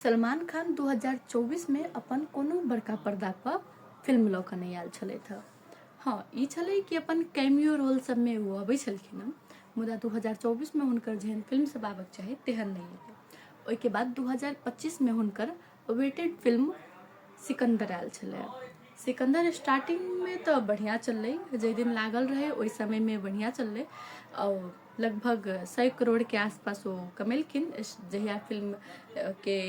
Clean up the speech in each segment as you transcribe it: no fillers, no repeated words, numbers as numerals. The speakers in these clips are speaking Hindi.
सलमान खान 2024 में अपन कोनो बड़का पर्दा पर फिल्म लऽ कऽ नहीं आयल छलथि हँ। हाँ, ई छलै कि अपन कैमियो रोल सब में वो अबै छलखिन हँ, मुदा 2024 में हुनकर जेहन फिल्म सब आबक चाही तेहन नहीं एलै। ओहिके बाद 2025 में हुनकर वेटेड फिल्म सिकंदर आयल छलै। सिकंदर स्टार्टिंग में तो बढ़िया चललै, जे दिन लागल रहे ओहि समय में बढ़िया चललै और लगभग 100 करोड़ के आसपास वो कमेलखिन जहिया फिल्म के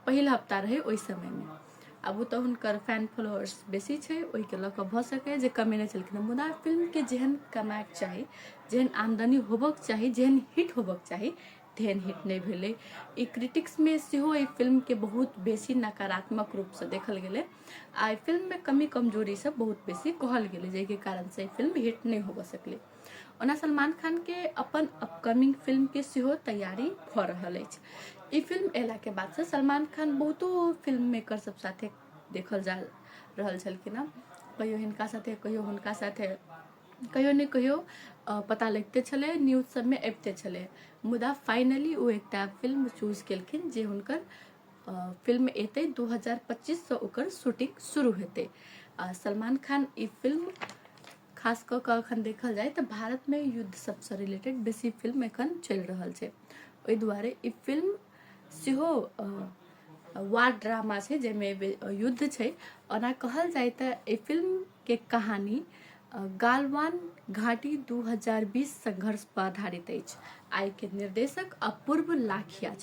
पहिल हफ्ता रहे ओहि समय में। अब तो हुनकर फैन फॉलोअर्स बेसी छै, ओहि के लऽ कऽ भऽ सकै जे कमेने चलखिन, मुदा फिल्म के जेहन कमाएक चाही, जेहन आमदनी होबक चाही, जेहन हिट होबक चाही तेहन हिट नहीं भेलै। ई क्रिटिक्स में सेहो ई फिल्म के बहुत बेसी नकारात्मक रूप से देखल गेलै आ फिल्म में कमी कमजोरी सब बहुत बेसी कहल गेलै, जाहि के कारण से फिल्म हिट नहीं होबऽ सकलै। ओना सलमान खान के अपन अपकमिंग फिल्म के सेहो तैयारी भऽ रहल अछि। ई फिल्म एला के बाद से सलमान खान बहुतो फिल्म मेकर सब साथे देखल जा रहल छलखिन हँ, कहियो हिनका साथे कहियो हुनका साथे, कहियो ने कहियो पता लगते छले, न्यूज सब में अबिते छले, मुदा फाइनली वो एकटा फिल्म चूज केलखिन जे हुनकर फिल्म एते 2025 से ओकर शूटिंग शुरू हेतै। सलमान खान ई फिल्म खास कऽ कऽ अखन देखल जाए तो भारत में युद्ध सबसे रिलेटेड बेसी फिल्म एखन चल रहल छै, ओहि दुआरे ई फिल्म सेहो वार ड्रामा छै जेमे युद्ध छै। ओना कहल जाए तो ई फिल्म के कहानी गालवान घाटी 2020 संघर्ष पर आधारित अछि। आई के निर्देशक अपूर्व लाखिया